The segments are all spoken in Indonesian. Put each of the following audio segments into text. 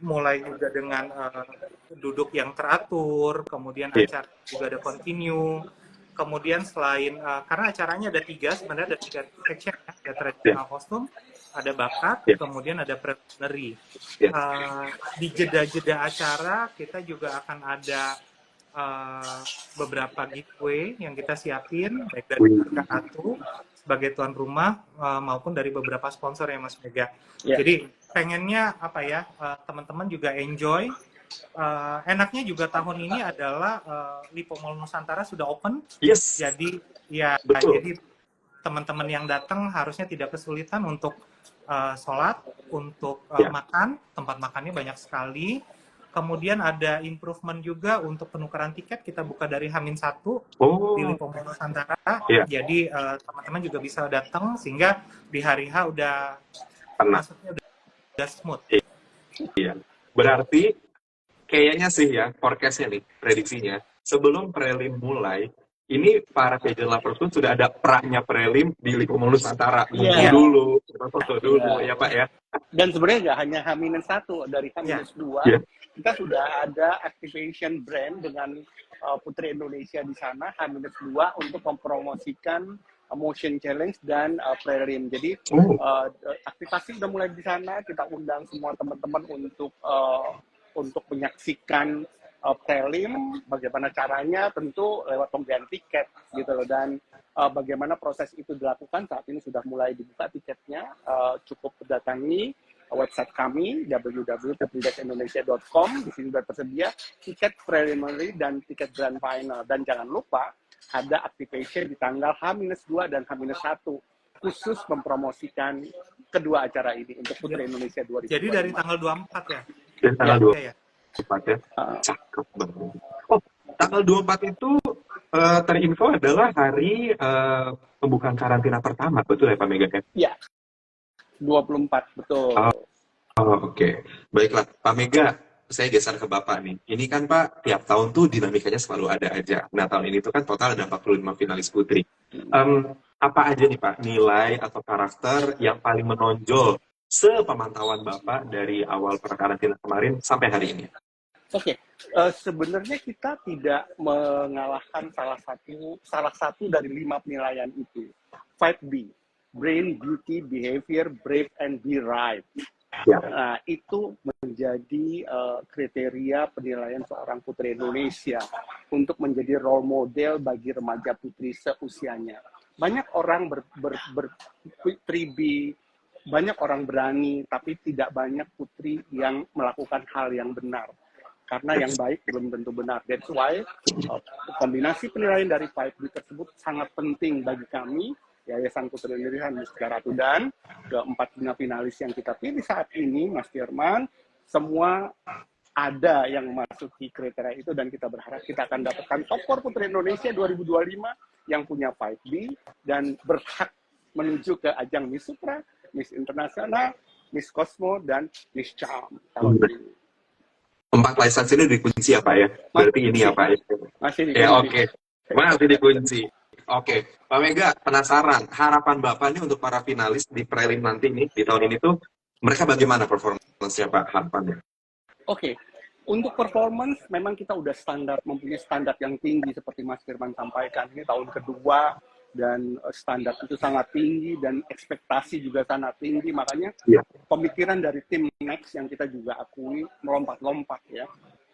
mulai juga dengan duduk yang teratur, kemudian Iya. acara juga ada continue, kemudian selain karena acaranya ada tiga, sebenarnya ada tiga section ya, ada Iya. traditional costume, ada bakat, Iya. kemudian ada preliminary. Iya. Di jeda-jeda acara kita juga akan ada beberapa giveaway yang kita siapin, baik dari Wih. Atu sebagai tuan rumah maupun dari beberapa sponsor ya Mas Mega. Ya. Jadi pengennya apa ya, teman-teman juga enjoy. Enaknya juga tahun ini adalah Lipo Mall Nusantara sudah open. Yes. Jadi ya, Betul. jadi teman-teman yang datang harusnya tidak kesulitan untuk sholat, untuk Ya. makan. Tempat makannya banyak sekali. Kemudian ada improvement juga untuk penukaran tiket, kita buka dari H-1 di Oh. Lipo Mall Nusantara. Iya. Jadi teman-teman juga bisa datang sehingga di hari H udah Tenang. masuknya udah smooth. Iya. Berarti kayaknya sih ya, forecast-nya nih, prediksinya, sebelum prelim mulai, ini para pageant lovers pun sudah ada praknya prelim di Lipo Mall Nusantara. Nunggu Iya. dulu, foto dulu, Iya. ya Pak ya. Dan sebenarnya nggak hanya H-1, dari H-2 Iya. kita sudah ada activation brand dengan Putri Indonesia di sana, H-2 untuk mempromosikan motion challenge dan prelim. Jadi aktivasi udah mulai di sana, kita undang semua teman-teman untuk menyaksikan prelim, bagaimana caranya tentu lewat pembelian tiket gitu loh, dan bagaimana proses itu dilakukan saat ini sudah mulai dibuka tiketnya, cukup datangi website kami www.indonesia.com, di sini sudah tersedia tiket preliminary dan tiket grand final, dan jangan lupa ada activation di tanggal H-2 dan H-1 khusus mempromosikan kedua acara ini untuk Putri Indonesia 2025. Jadi dari tanggal 24 ya? Dari tanggal 24 ya? ya? Cakep banget. Oh, tanggal 24 itu terinfo adalah hari pembukaan karantina pertama, betul ya Pak Mega? Iya, 24, betul. Oke. Baiklah, Pak Mega, saya geser ke Bapak nih. Ini kan Pak, tiap tahun tuh dinamikanya selalu ada aja. Nah, tahun ini tuh kan total ada 45 finalis putri. Apa aja nih Pak, nilai atau karakter yang paling menonjol sepemantauan Bapak dari awal karantina kemarin sampai hari ini? Oke, sebenarnya kita tidak mengalahkan salah satu dari 5 penilaian itu. 5B, Brain, Beauty, Behavior, Brave, and Be Right. Ya. Nah, itu menjadi kriteria penilaian seorang putri Indonesia untuk menjadi role model bagi remaja putri seusianya. Banyak orang bertribi, banyak orang berani, tapi tidak banyak putri yang melakukan hal yang benar. Karena yang baik belum tentu benar. That's why kombinasi penilaian dari 5B tersebut sangat penting bagi kami, Yayasan Putri Indonesia Mustika Ratu, dan keempat finalis yang kita pilih saat ini, Mas Firman, semua ada yang memasuki kriteria itu, dan kita berharap kita akan dapatkan top 4 Putri Indonesia 2025 yang punya 5B dan berhak menuju ke ajang Miss Supra, Miss Internasional, Miss Cosmo, dan Miss Charm tahun ini. 4 license ini dikunci ya Pak ya? Berarti ini ya Pak ya? Masih dikunci. Ya oke. Masih dikunci. Oke, Pak Mega, penasaran, harapan Bapak nih untuk para finalis di prelim nanti nih, di tahun ini tuh, mereka bagaimana performance-nya Pak, harapannya? Oke, untuk performance memang kita udah mempunyai standar yang tinggi seperti Mas Firman sampaikan. Ini tahun kedua dan standar itu sangat tinggi dan ekspektasi juga sangat tinggi. Makanya pemikiran dari tim Next yang kita juga akui melompat-lompat ya.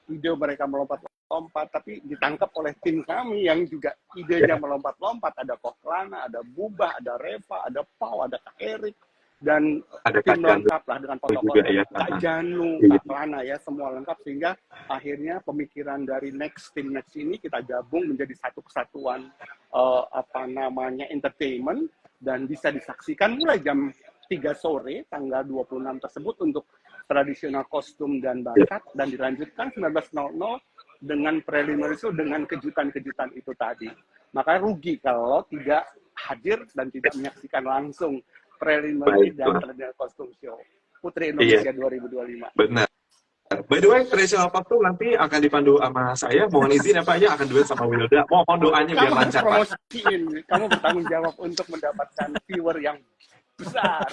Ide mereka melompat-lompat, tapi ditangkap oleh tim kami yang juga idenya melompat-lompat. Ada Kohlana, ada Bubah, ada Reva, ada Pau, ada Kak Erik, dan ada tim lengkap lah dengan foto-foto Kak Janu, Kak Lana ya, semua lengkap, sehingga akhirnya pemikiran dari Tim Next ini kita gabung menjadi satu kesatuan entertainment, dan bisa disaksikan mulai jam 3 sore tanggal 26 tersebut untuk tradisional kostum dan bakat, dan dilanjutkan 19.00 dengan preliminary show dengan kejutan-kejutan itu tadi. Maka rugi kalau tidak hadir dan tidak menyaksikan langsung preliminary dan tradisional kostum show Putri Indonesia 2025. Benar. By the way, tradisional kostum nanti akan dipandu sama saya. Mohon izin ya Pak, ya akan duet sama Wilda. Mohon doanya biar lancar Pak. Kamu bertanggung jawab untuk mendapatkan viewer yang besar.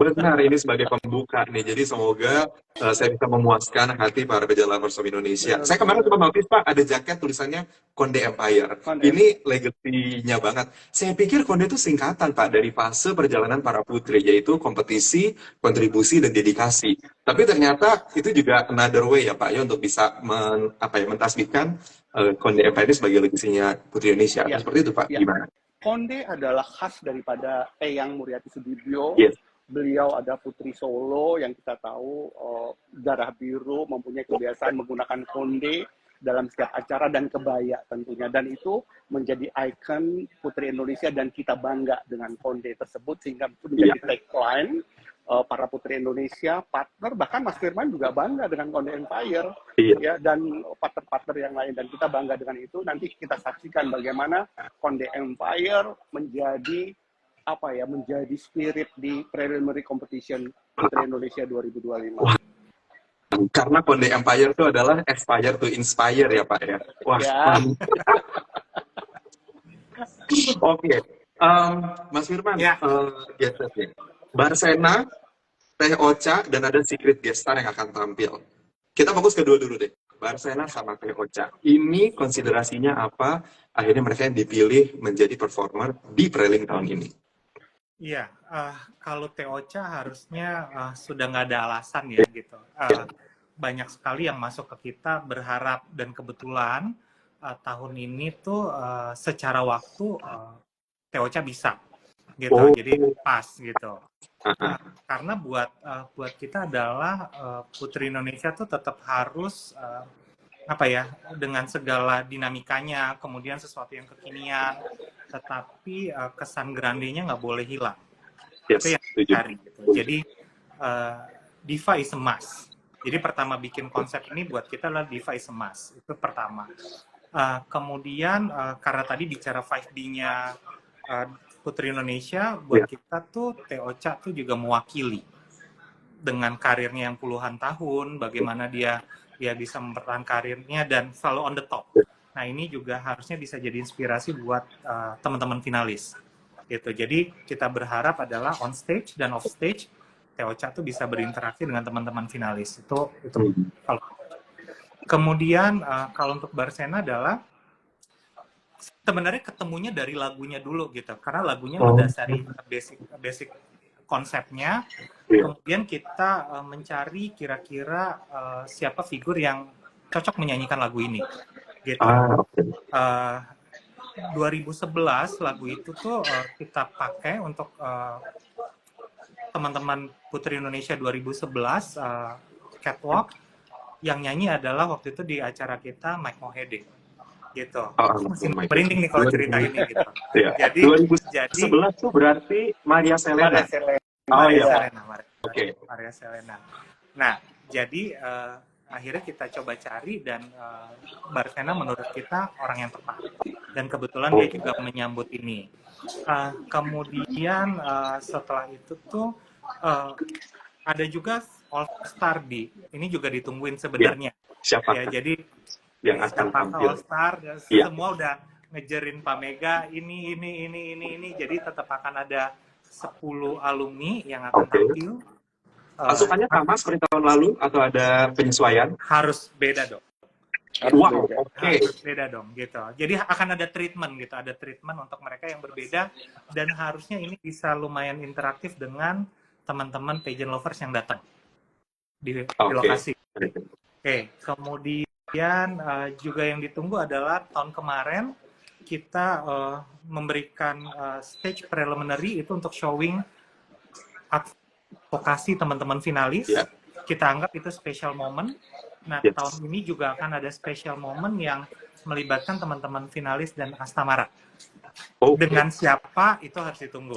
Benar, ini sebagai pembuka nih. Jadi semoga saya bisa memuaskan hati para pejalan lovers of Indonesia. Saya kemarin cuma notice Pak, ada jaket tulisannya Konde Empire. Konde. Ini legasinya banget. Saya pikir Konde itu singkatan Pak dari fase perjalanan para putri, yaitu kompetisi, kontribusi, dan dedikasi. Tapi ternyata itu juga another way ya Pak ya untuk bisa mentasbihkan Konde Empire ini sebagai legasinya Putri Indonesia. Ya. Seperti itu Pak, Ya. gimana? Konde adalah khas daripada Eyang Muriati Sudibyo. Yes. Beliau ada Putri Solo yang kita tahu darah biru, mempunyai kebiasaan menggunakan konde dalam setiap acara dan kebaya tentunya. Dan itu menjadi ikon Putri Indonesia dan kita bangga dengan konde tersebut sehingga itu menjadi tagline para Putri Indonesia, partner, bahkan Mas Firman juga bangga dengan Konde Empire, ya, dan partner-partner yang lain, dan kita bangga dengan itu. Nanti kita saksikan bagaimana Konde Empire menjadi menjadi spirit di preliminary competition Putri Indonesia 2025. Wah. Karena Konde Empire itu adalah aspire to inspire ya Pak ya. Wah. Ya. Oke. Mas Firman, guestnya. Barsena, Teh Ocha, dan ada secret guest star yang akan tampil. Kita fokus kedua dulu deh. Barsena sama Teh Ocha. Ini konsiderasinya apa? Akhirnya mereka yang dipilih menjadi performer di prelim tahun ini. Iya, kalau Teh Ocha harusnya sudah nggak ada alasan ya gitu. Banyak sekali yang masuk ke kita berharap, dan kebetulan tahun ini tuh secara waktu Teh Ocha bisa gitu, jadi pas gitu. Karena buat kita adalah Putri Indonesia tuh tetap harus dengan segala dinamikanya, kemudian sesuatu yang kekinian, tetapi kesan grandenya nggak boleh hilang. Itu yang kita cari gitu. Jadi Diva is a must. Jadi pertama bikin konsep ini buat kita adalah Diva is a must. Itu pertama. Kemudian karena tadi bicara 5D-nya Putri Indonesia, buat kita tuh Teh Ocha tuh juga mewakili dengan karirnya yang puluhan tahun, bagaimana dia bisa mempertahankan karirnya dan selalu on the top. Nah, ini juga harusnya bisa jadi inspirasi buat teman-teman finalis. Gitu. Jadi kita berharap adalah on stage dan off stage Teh Ocha tuh bisa berinteraksi dengan teman-teman finalis. Itu kalau. Kemudian kalau untuk Barsena adalah sebenarnya ketemunya dari lagunya dulu gitu. Karena lagunya mendasari basic konsepnya. Kemudian kita mencari kira-kira siapa figur yang cocok menyanyikan lagu ini. Gitu. 2011 lagu itu tuh kita pakai untuk teman-teman Putri Indonesia 2011 catwalk, yang nyanyi adalah waktu itu di acara kita Mike Mohede gitu. Masih merinding nih kalau cerita ini gitu. Jadi 2011 tuh berarti Maria Selena. Maria Selena. Nah, jadi akhirnya kita coba cari dan Barsena menurut kita orang yang tepat. Dan kebetulan dia juga menyambut ini. Kemudian setelah itu tuh ada juga All Star di. Ini juga ditungguin sebenarnya. Siapa? Ya, jadi yang akan tampil. All Star semua udah ngejerin Pak Mega ini. Jadi tetap akan ada 10 alumni yang akan tampil. Pasukannya sama seperti tahun lalu atau ada penyesuaian? Harus beda dong. Wow, harus beda dong gitu. Jadi akan ada treatment gitu, ada treatment untuk mereka yang berbeda, dan harusnya ini bisa lumayan interaktif dengan teman-teman pageant lovers yang datang di lokasi. Kemudian juga yang ditunggu adalah tahun kemarin kita memberikan stage preliminary itu untuk showing advokasi teman-teman finalis. Kita anggap itu special moment. Nah, tahun ini juga akan ada special moment yang melibatkan teman-teman finalis dan Astamara. Dengan siapa itu harus ditunggu.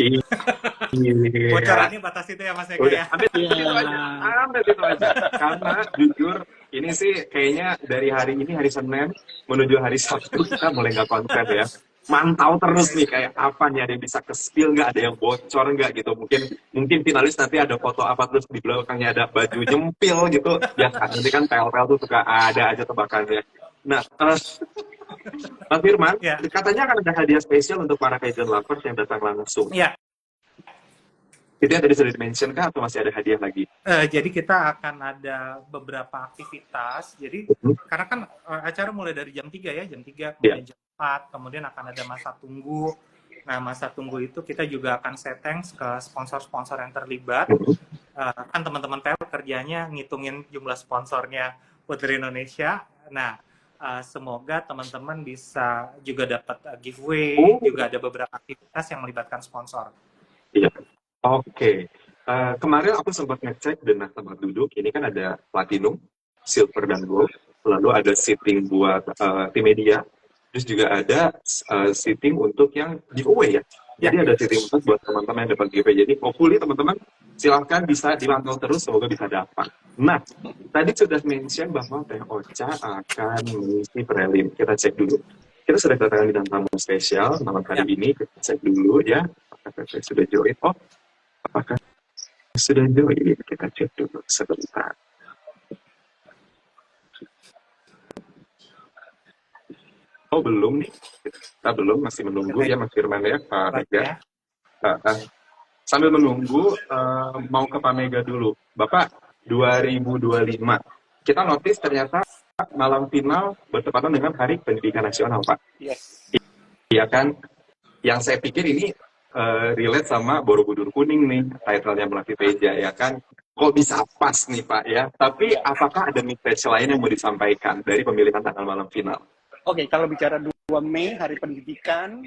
Bocorannya batas itu ya Mas Eka ya. Ambil itu aja. Karena jujur ini sih kayaknya dari hari ini, hari Senin menuju hari Sabtu kita mulai nggak konsen ya. Mantau terus nih kayak apa nih, ada yang bisa ke-spill nggak, ada yang bocor nggak gitu. Mungkin finalis nanti ada foto apa terus di belakangnya ada baju nyempil gitu. Ya nanti kan pel-pel tuh suka ada aja tebakannya. Nah, Mas Firman, katanya akan ada hadiah spesial untuk para pageant lovers yang datang langsung. Iya. Itu yang tadi sudah di-mention kah atau masih ada hadiah lagi? Jadi kita akan ada beberapa aktivitas. Jadi karena kan acara mulai dari jam 3 ya, jam 3 kemudian jam 4, kemudian akan ada masa tunggu. Nah, masa tunggu itu kita juga akan set thanks ke sponsor-sponsor yang terlibat. Kan teman-teman PL kerjanya ngitungin jumlah sponsornya Putri Indonesia. Nah, semoga teman-teman bisa juga dapat giveaway, juga ada beberapa aktivitas yang melibatkan sponsor. Iya. Oke. Kemarin aku sempat ngecek dengan tempat duduk, ini kan ada Platinum, Silver, dan Gold. Lalu ada seating buat tim media. Terus juga ada seating untuk yang giveaway ya. Jadi ada seating buat teman-teman yang dapat giveaway. Jadi hopefully teman-teman silahkan bisa dipantau terus, semoga bisa dapat. Nah, tadi sudah mention bahwa Teh Ocha akan mengisi prelim. Kita cek dulu. Kita sudah kedatangan bintang tamu spesial malam hari ini. Kita cek dulu ya. Apakah Teh sudah join? Oh, apakah sudah join? Kita cek dulu sebentar. Oh, belum nih. Kita belum, masih menunggu ya Mas Firman ya, Pak Mega. Sambil menunggu, mau ke Pak Mega dulu. Bapak, 2025. Kita notice ternyata malam final bertepatan dengan Hari Pendidikan Nasional, Pak. Yes. Iya kan? Yang saya pikir ini relate sama Borobudur Kuning nih, title-nya Melati Teja, ya kan? Kok bisa pas nih, Pak, ya? Tapi apakah ada message lain yang mau disampaikan dari pemilihan tanggal malam final? Oke, kalau bicara 2 Mei, Hari Pendidikan,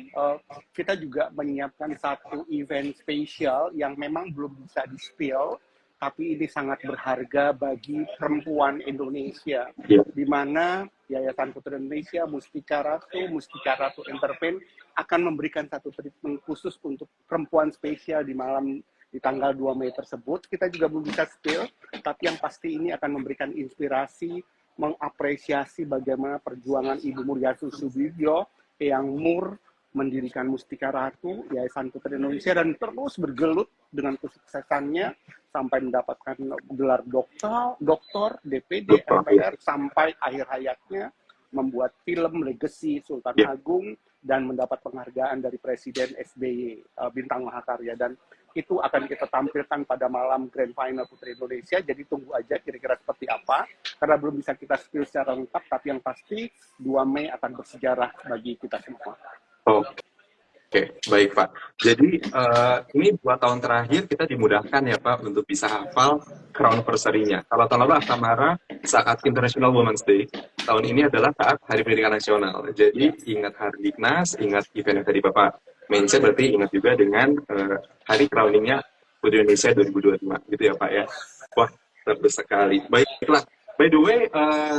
kita juga menyiapkan satu event spesial yang memang belum bisa di-spill, tapi ini sangat berharga bagi perempuan Indonesia, di mana Yayasan Putri Indonesia, Mustika Ratu Entertain akan memberikan satu treatment khusus untuk perempuan spesial di tanggal 2 Mei tersebut. Kita juga belum bisa spill, tapi yang pasti ini akan memberikan inspirasi, mengapresiasi bagaimana perjuangan Ibu Mulyasih Subidyo yang mendirikan Mustika Ratu, Yayasan Putri Indonesia, dan terus bergelut dengan kesuksesannya sampai mendapatkan gelar doktor, DPD, MPR, sampai akhir hayatnya membuat film Legacy Sultan Agung dan mendapat penghargaan dari Presiden SBY, Bintang Mahakarya. Dan itu akan kita tampilkan pada malam Grand Final Putri Indonesia, jadi tunggu aja kira-kira seperti apa, karena belum bisa kita spill secara lengkap, tapi yang pasti 2 Mei akan bersejarah bagi kita semua. Oke, baik Pak. Jadi ini 2 tahun terakhir kita dimudahkan ya Pak untuk bisa hafal crown-versary-nya. Kalau tahun lalu Aktamara saat International Women's Day, tahun ini adalah saat Hari Pendidikan Nasional. Jadi ingat Hardiknas, ingat event yang tadi Bapak mention, berarti ingat juga dengan hari crowning-nya Putri Indonesia 2025, gitu ya Pak ya. Wah, bagus sekali. Baiklah. By the way,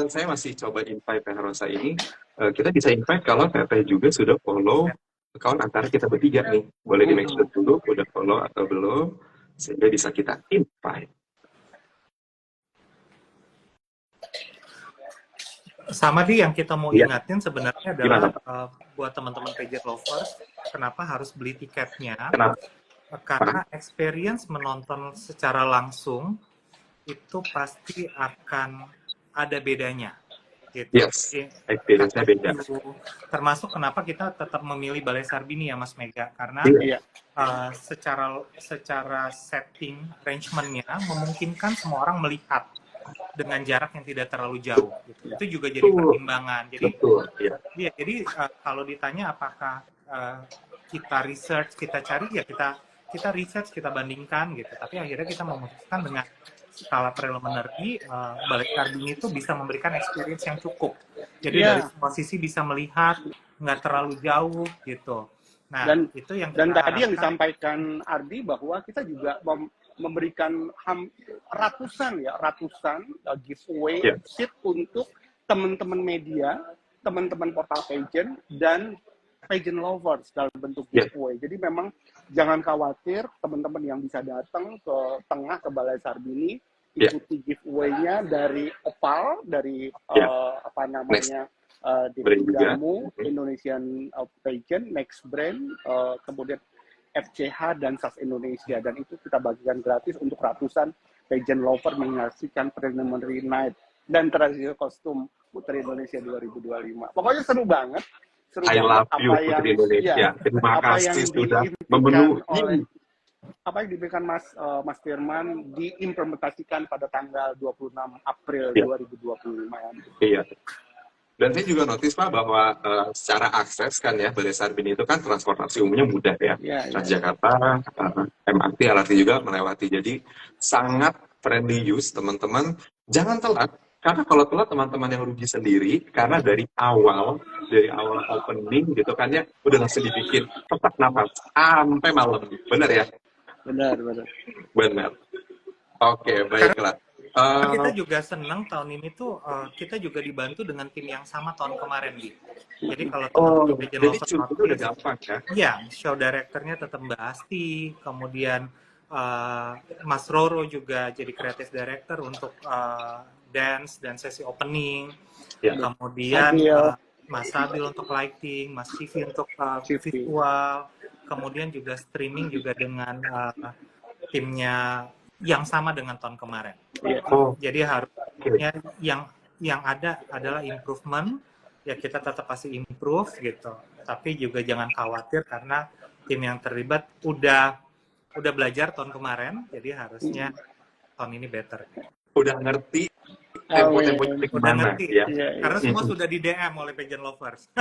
saya masih coba invite Teh Rosa ini. Kita bisa invite kalau Teteh juga sudah follow account antara kita bertiga nih. Boleh di make sure dulu udah follow atau belum, sehingga bisa kita invite. Sama sih yang kita mau ingatin sebenarnya adalah buat teman-teman pager lovers, kenapa harus beli tiketnya? Karena experience menonton secara langsung itu pasti akan ada bedanya. Gitu. Yes, experience-nya beda. Termasuk kenapa kita tetap memilih Balai Sarbini ya Mas Mega, karena secara setting arrangement-nya memungkinkan semua orang melihat dengan jarak yang tidak terlalu jauh. Gitu. Itu juga jadi pertimbangan. Jadi, jadi kalau ditanya apakah kita research, kita cari, ya kita research, kita bandingkan gitu. Tapi akhirnya kita memutuskan dengan skala preliminary, Balai Sarbini itu bisa memberikan experience yang cukup. Jadi dari semua sisi bisa melihat, nggak terlalu jauh gitu. Nah, itu yang dan tadi yang disampaikan Ardi bahwa kita juga memberikan ratusan giveaway seat untuk teman-teman media, teman-teman portal pageant, dan pageant lovers dalam bentuk giveaway. Jadi memang jangan khawatir, teman-teman yang bisa datang ke tengah ke Balai Sarbini, ikuti giveaway-nya dari Opal, dari Jamu, Indonesian Pageant, Next Brand, kemudian FCH dan SAS Indonesia, dan itu kita bagikan gratis untuk ratusan pageant lover menyaksikan preliminary night dan tradisi kostum Putri Indonesia 2025. Pokoknya seru banget. I love you Putri Indonesia. Terima kasih sudah memenuhi apa yang diberikan Mas Firman diimplementasikan pada tanggal 26 April Ya. 2025 ya. Iya. Dan saya juga notice Pak bahwa secara akses kan ya Balai Sarbini itu kan transportasi umumnya mudah ya. Ya, ya. Transjakarta, MRT, LRT juga melewati. Jadi sangat friendly use teman-teman. Jangan telat. Karena kalau telat teman-teman yang rugi sendiri. Karena dari awal opening gitu kan ya. Udah langsung dibikin sesak napas. Sampai malam. Benar ya? Benar. Benar. Oke, baiklah. Kita juga senang tahun ini tuh kita juga dibantu dengan tim yang sama tahun kemarin gitu. Jadi kalau teman-teman Legend jadi Lovers cuti itu udah gampang ya? Iya, show directornya tetap Mbak Asti, kemudian Mas Roro juga jadi creative director untuk dance dan sesi opening. Ya. Kemudian Sabil. Mas Sabil untuk lighting, Mas Civi untuk Civi. visual, kemudian juga streaming juga dengan timnya yang sama dengan tahun kemarin. Oh, Jadi harusnya yang ada adalah improvement, ya kita tetap pasti improve gitu. Tapi juga jangan khawatir karena tim yang terlibat udah belajar tahun kemarin, jadi harusnya tahun ini better. udah ngerti tempo-temponya Udah gimana ngerti, ya. Iya. karena semua sudah di DM oleh Pageant Lovers.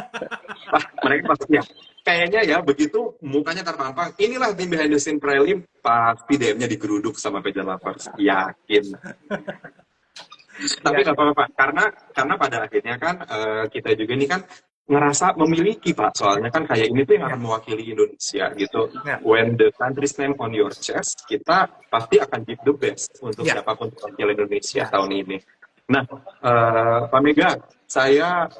Wah, mereka maksudnya kayaknya ya begitu mukanya terpampang, inilah tim behind the scene prelim, pasti DM-nya digeruduk sama Pageant Lovers, yakin. Tapi nggak apa-apa, karena pada akhirnya kan kita juga ini kan ngerasa memiliki Pak, soalnya kan kayak ini tuh yang akan mewakili Indonesia gitu. Ya. When the country's name on your chest, kita pasti akan give the best untuk Ya. siapapun mewakili Indonesia tahun ini. Nah, Pak Mega, saya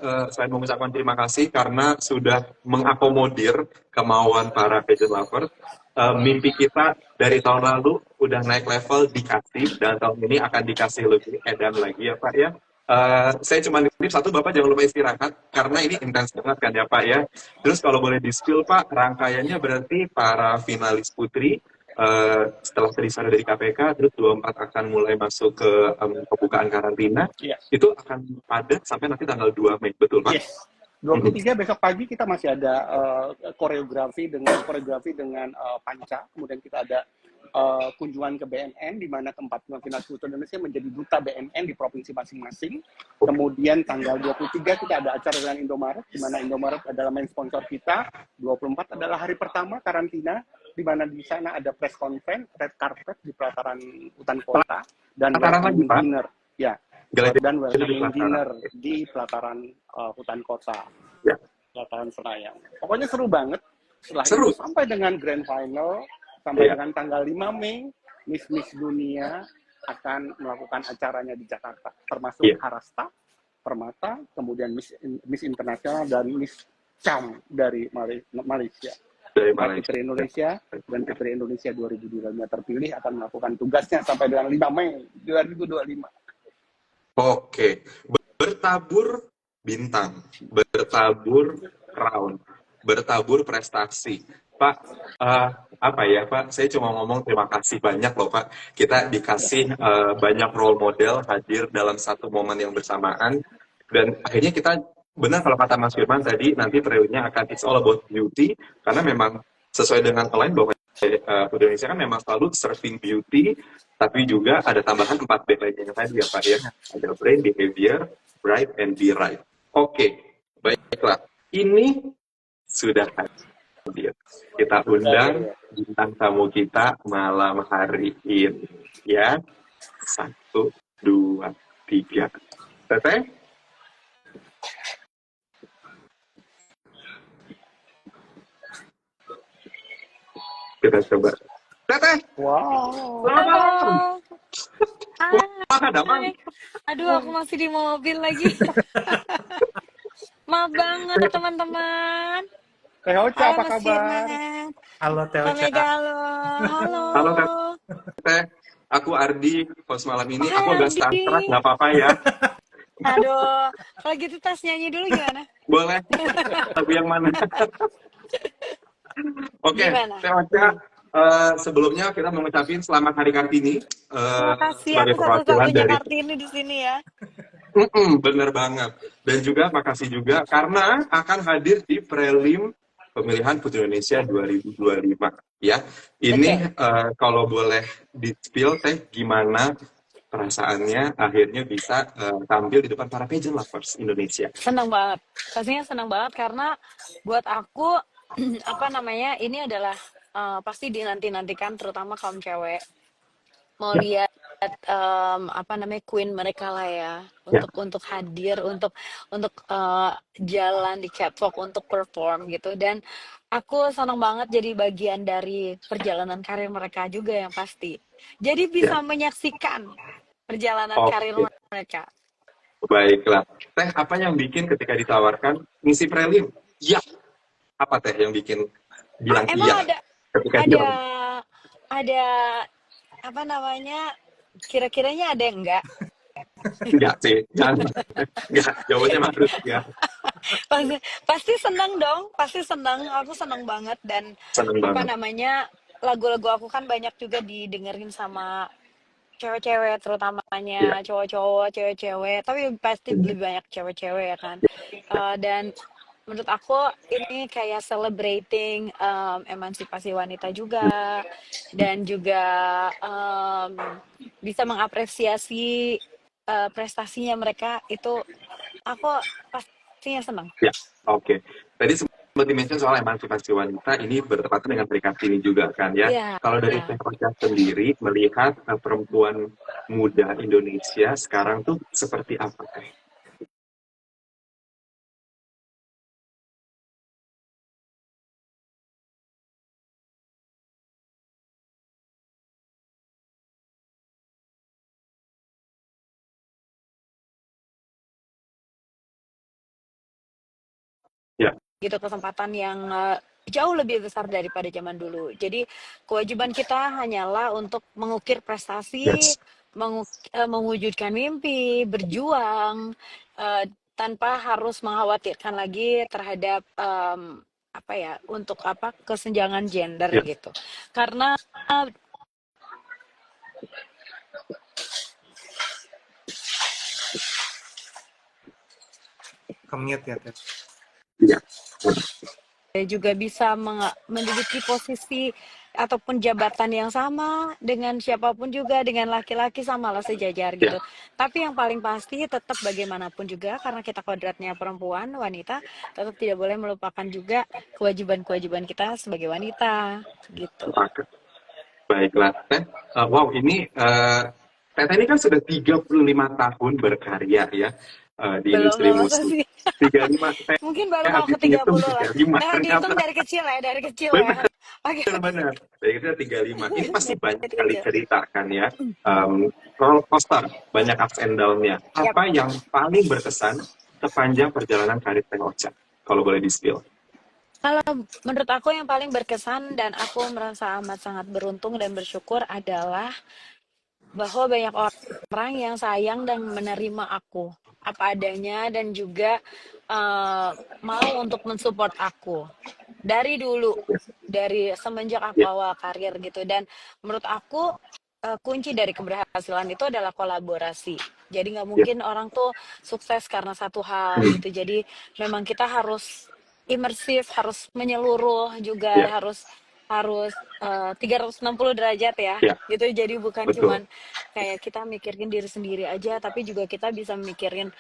mengucapkan terima kasih karena sudah mengakomodir kemauan para pageant lover. Mimpi kita dari tahun lalu udah naik level dikasih, dan tahun ini akan dikasih lebih edan lagi ya Pak ya. Saya cuma nitip satu, Bapak jangan lupa istirahat karena ini intens banget kan ya Pak ya. Terus kalau boleh di-spill Pak, rangkaiannya berarti para finalis putri setelah terima dari KPK, terus 24 akan mulai masuk ke pembukaan karantina. Yes. Itu akan ada sampai nanti tanggal 2 Mei, betul Pak? Yes. 23 besok pagi kita masih ada koreografi dengan panca, kemudian kita ada kunjungan ke BNN di mana keempat finalis putri Indonesia menjadi duta BNN di provinsi masing-masing. Kemudian tanggal 23 kita ada acara dengan Indomaret di mana Indomaret adalah main sponsor kita. 24 adalah hari pertama karantina di mana di sana ada press conference, red carpet di pelataran hutan kota dan welcoming dinner. Ya. Dan welcoming dinner di pelataran hutan kota. Ya. Pelataran Senayan. Pokoknya seru banget. Setelah Seru. itu sampai dengan grand final sampai dengan tanggal 5 Mei, Miss Dunia akan melakukan acaranya di Jakarta, termasuk Harasta, Permata, kemudian Miss Internasional dan Miss Cham dari Malaysia. Dari Putri Indonesia dan Putri Indonesia 2025 terpilih akan melakukan tugasnya sampai dengan 5 Mei 2025. Oke, bertabur bintang, bertabur crown, bertabur prestasi. Pak, apa ya Pak, saya cuma ngomong terima kasih banyak loh Pak. Kita dikasih banyak role model hadir dalam satu momen yang bersamaan. Dan akhirnya kita, benar kalau kata Mas Firman tadi, nanti periodenya akan it's all about beauty. Karena memang sesuai dengan lain bahwa Indonesia kan memang selalu serving beauty, tapi juga ada tambahan 4 B lainnya tadi ya Pak ya. Ada brain, behavior, bright, and be right. Oke, baiklah. Ini sudah hadir. Kita undang bintang tamu kita malam hari ini. Ya, 1, 2, 3. Teteh? Kita coba. Teteh! Wow. Hai. Aduh, aku masih di mobil lagi. Maaf banget teman-teman. Teh Ocha, apa Mas kabar? Firman. Halo Teh Pak Ocha. Mega, halo. Halo Teteh. Aku Ardi, host malam ini. Hai, Aku agak Ardi. starstruck, nggak apa-apa ya. Aduh, kalau gitu tes nyanyi dulu gimana? Boleh. Lagu yang mana? Oke, Gimana? Teh Ocha, sebelumnya kita mau ngucapin selamat Hari Kartini. Terima kasih, sebagai aku perwakilan satu-satunya dari Kartini di sini ya. bener banget. Dan juga makasih juga karena akan hadir di prelim pemilihan Putri Indonesia 2025 ya. Betul. Ini kalau boleh di-spill Teh gimana perasaannya akhirnya bisa tampil di depan para pageant lovers Indonesia. Senang banget. Pastinya senang banget karena buat aku apa namanya ini adalah pasti dinanti-nantikan terutama kaum cewek mau Ya, lihat apa namanya queen mereka lah ya ya, untuk hadir untuk jalan di catwalk untuk perform gitu dan aku senang banget jadi bagian dari perjalanan karir mereka juga yang pasti jadi ya. bisa menyaksikan perjalanan karir Oke, mereka. baiklah. Teh, apa yang bikin ketika ditawarkan ngisi prelim? Ya, apa Teh yang bikin bilang Emang iya ketika ada bilang ada apa namanya kira-kiranya ada yang enggak. enggak sih, jangan. Enggak, jawabannya harus ya. pasti pasti senang dong pasti senang aku senang banget dan Seneng apa banget. namanya lagu-lagu aku kan banyak juga didengerin sama cewek-cewek Ya, terutamanya cowok-cowok cewek-cewek tapi pasti hmm, lebih banyak cewek-cewek ya kan. Dan menurut aku ini kayak celebrating emansipasi wanita juga dan juga bisa mengapresiasi prestasinya mereka itu aku pastinya senang. ya, oke. Tadi sempat di-mention soal emansipasi wanita, ini bertepatan dengan Hari Kartini juga kan ya. Iya. Kalau dari Teh Ocha sendiri melihat perempuan muda Indonesia sekarang tuh seperti apa Teh? Ya, Gitu kesempatan yang jauh lebih besar daripada zaman dulu. Jadi kewajiban kita hanyalah untuk mengukir prestasi, yes, mewujudkan mimpi, berjuang tanpa harus mengkhawatirkan lagi terhadap apa ya untuk apa kesenjangan gender ya, gitu. Karena Commute ya, Ted. ya, juga bisa menduduki posisi ataupun jabatan yang sama dengan siapapun juga dengan laki-laki samalah sejajar ya, gitu. Tapi yang paling pasti tetap bagaimanapun juga karena kita kodratnya perempuan wanita tetap tidak boleh melupakan juga kewajiban-kewajiban kita sebagai wanita gitu. sepakat. Baiklah, Teh. Wow, ini Teh ini kan sudah 35 tahun berkarya ya di Belum industri masa musik. sih. 35, Teh Mungkin baru mau habis ke 30 ngitung lah. 35 Nah, dihitung ternyata. dari kecil ya, dari kecil ya. Benar, Oke, oke. benar. Dari kita 35. Ini pasti banyak Dari sekali kecil. cerita kan ya. Roller coaster, banyak ups and down-nya. Yap. Apa yang paling berkesan sepanjang perjalanan karir Teh Ocha? Kalau boleh di-spill. Kalau menurut aku yang paling berkesan dan aku merasa amat sangat beruntung dan bersyukur adalah bahwa banyak orang yang sayang dan menerima aku apa adanya dan juga mau untuk mensupport aku dari dulu dari semenjak aku Ya, awal karir gitu dan menurut aku kunci dari keberhasilan itu adalah kolaborasi. Jadi nggak ya, mungkin orang tuh sukses karena satu hal hmm, gitu. Jadi memang kita harus imersif, harus menyeluruh juga ya, harus harus 360 derajat ya ya, gitu. Jadi bukan betul. cuman kayak kita mikirin diri sendiri aja, tapi juga kita bisa mikirin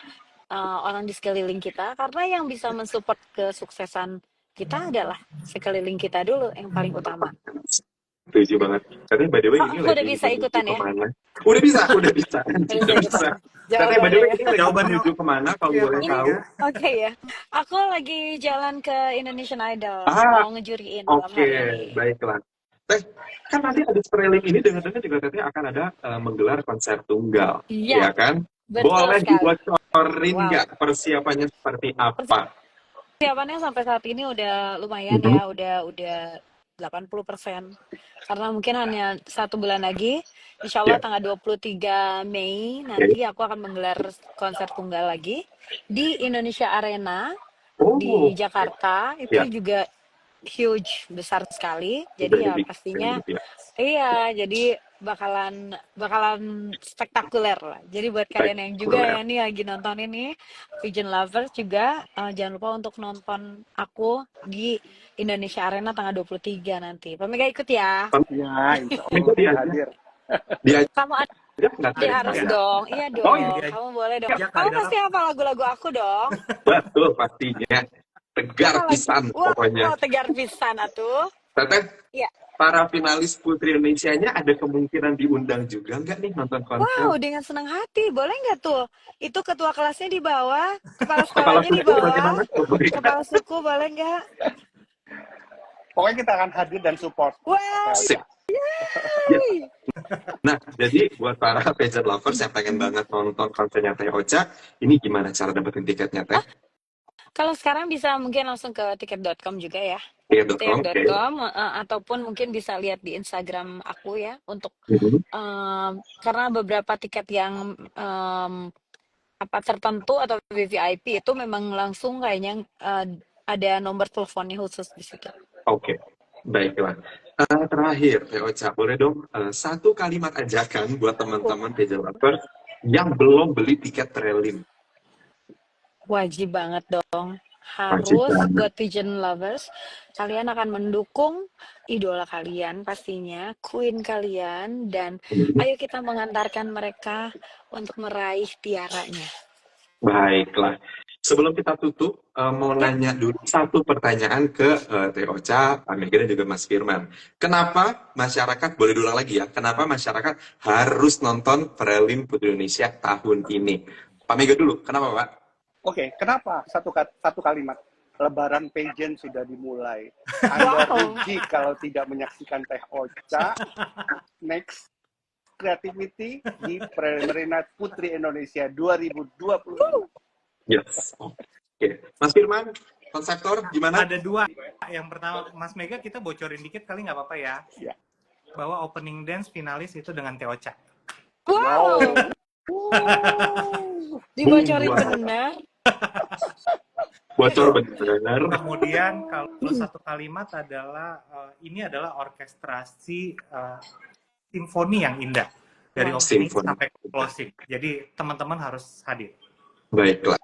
orang di sekeliling kita karena yang bisa mensupport kesuksesan kita adalah sekeliling kita dulu yang paling utama. Setuju banget. Tapi by the way ini Oh, udah lagi bisa menuju ikutan ya? kemana? Udah bisa, udah bisa. Udah bisa Udah ikutan bisa. ya? Tapi by the way Jawabannya ya. ini lagi Jawabannya menuju kemana kalau ya boleh kok Ini tahu? ya. oke ya. Aku lagi jalan ke Indonesian Idol, Ah, mau ngejuriin malam oke, hari ini. baiklah. Teh, kan nanti ada Spreling ini dengar-dengar juga Teteh akan ada menggelar konser tunggal, Iya, ya kan? betul Boleh sekali. dibocorin Wow. nggak persiapannya seperti apa? Persiapannya sampai saat ini udah lumayan Mhm. ya, udah 80%. Karena mungkin hanya 1 bulan lagi, insya Allah Ya, tanggal 23 Mei nanti oke. aku akan menggelar konser tunggal lagi di Indonesia Arena di Oh, oke. Jakarta. Itu Ya, juga huge, besar sekali. Udah Jadi ya jadi pastinya gitu ya. iya, jadi bakalan bakalan spektakuler lah. Jadi buat kalian yang juga Spektakuler. yang nih lagi nonton ini, Pigeon Lovers juga jangan lupa untuk nonton aku di Indonesia Arena tanggal 23 nanti. Pamega ikut ya. Ya, insya Itu Allah kita diajak, hadir. diajak Kamu nggak ada dari harus saya? dong. Iya Oh iya, dong. Dia Kamu boleh dong. ajak Kamu kali pasti dalam. hafal lagu-lagu aku dong. betul pastinya. Tegar Apa lagu? pisan pokoknya. Wow, tegar pisan atuh. Teteh, Iya. para finalis Putri Indonesia-nya ada kemungkinan diundang juga nggak nih nonton konser? Wow, dengan senang hati. Boleh nggak tuh? Itu ketua kelasnya di bawah, kepala Kepala sekolahnya di suku bawah, bagaimana? Oh, baik. kepala suku boleh nggak? Pokoknya kita akan hadir dan support. Wow, Sip. Elca. Ya. Nah, jadi buat para pageant lovers yang pengen banget nonton konsernya Teh Ocha, ini gimana cara dapetin tiketnya Teh? kalau sekarang bisa mungkin langsung ke tiket.com juga ya. Tiket.com, oke. Tiket.com ataupun mungkin bisa lihat di Instagram aku ya untuk Mhm. karena beberapa tiket yang apa tertentu atau VVIP itu memang langsung kayaknya ada nomor teleponnya khusus di situ. Oke, baiklah. Terakhir, Teh Ocha, boleh dong satu kalimat ajakan buat teman-teman pageant lovers yang belum beli tiket prelim. Wajib banget dong. Wajib Harus banget. buat pigeon lovers, kalian akan mendukung idola kalian pastinya, queen kalian, dan Mhm. ayo kita mengantarkan mereka untuk meraih tiaranya. Baiklah. Sebelum kita tutup, mau Ya, nanya dulu satu pertanyaan ke Teh Ocha, Pak Mega, dan juga Mas Firman. Kenapa masyarakat, boleh diulang lagi ya, kenapa masyarakat harus nonton Prelim Putri Indonesia tahun ini? Pak Mega dulu, kenapa Pak? Oke, kenapa? Satu kalimat. Lebaran pageant sudah dimulai. Anda wow. rugi kalau tidak menyaksikan Teh Ocha. Next Creativity di Preliminary Putri Indonesia 2025. Yes. Oke. Mas Firman, konseptor, gimana? Ada dua. Yang pertama, Mas Mega, kita bocorin dikit kali nggak apa-apa ya. Ya. Bahwa opening dance finalis itu dengan Teh Ocha. Wow, dibocorin Wow. benar. Bocor benar. Kemudian kalau satu kalimat adalah ini adalah orkestrasi simfoni yang indah dari Wow. opening Simfoni. sampai closing. Jadi teman-teman harus hadir. Baiklah.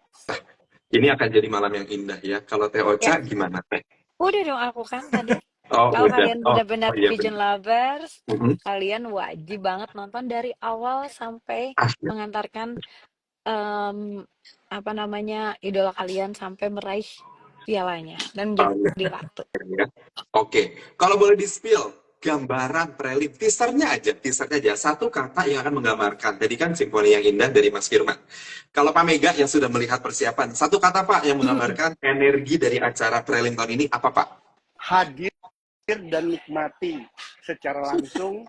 Ini akan jadi malam yang indah ya. Kalau Teh Ocha gimana Teh? Udah dong aku kan tadi. Oh, Kalau udah. kalian Oh, benar-benar iya pigeon benar. lovers, Mhm. kalian wajib banget nonton dari awal sampai Asli. mengantarkan apa namanya idola kalian sampai meraih pialanya dan menjadi ratu. Ya. Oke, kalau boleh di-spill gambaran prelim, teasernya aja satu kata yang akan menggambarkan. Tadi kan simfoni yang indah dari Mas Firman. Kalau Pak Mega yang sudah melihat persiapan, satu kata Pak yang menggambarkan energi dari acara prelim tahun ini apa Pak? Hadir dan nikmati secara langsung,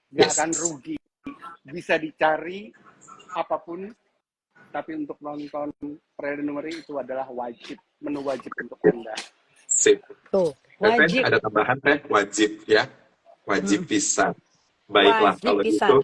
nggak Yes. akan rugi. Bisa dicari apapun, tapi untuk nonton preliminary itu adalah wajib, menu wajib untuk Anda. Sip. Tuh, Teh, wajib. ada tambahan Teh? Wajib ya. Wajib pisan. Baiklah Wajib kalau pisan. gitu.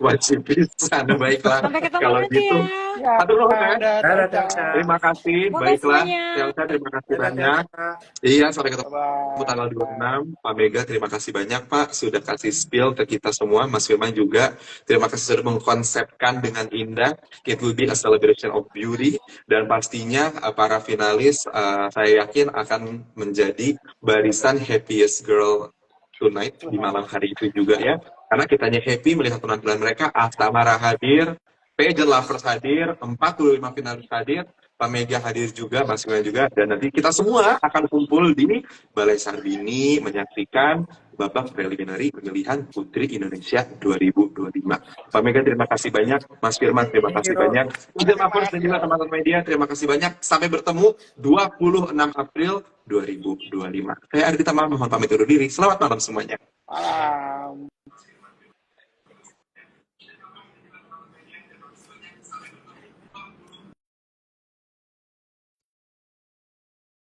Wajib pisan. Baiklah Sampai ketemu kalau nanti gitu. ya. Ya, Atur nuhun, Teh. ada Dadah, Ocha. Ocha. Terima kasih. Makasih Baiklah. banyak. Teh Ocha, terima kasih Dadah, Teh banyak. Ocha. Iya, sampai ketemu Bye-bye. tanggal 26. Pak Mega, terima kasih banyak Pak sudah kasih spill ke kita semua. Mas Firman juga, terima kasih sudah mengkonsepkan dengan indah. It will be a celebration of beauty. Dan pastinya para finalis, saya yakin akan menjadi barisan happiest girl tonight di malam hari itu juga ya. Karena kitanya happy melihat penampilan mereka. Aftamara hadir, pageant lovers hadir, 45 finalis hadir. Pak Mega hadir juga, Mas Firman juga, dan nanti kita semua akan kumpul di Balai Sarbini menyaksikan babak preliminary pemilihan Putri Indonesia 2025. Pak Mega terima kasih banyak, Mas Firman terima Thank kasih you. banyak, Pageant lovers dan juga teman-teman media terima kasih banyak. Sampai bertemu 26 April 2025. Saya Ardita Mama, mohon pamit undur diri. Selamat malam semuanya. Malam.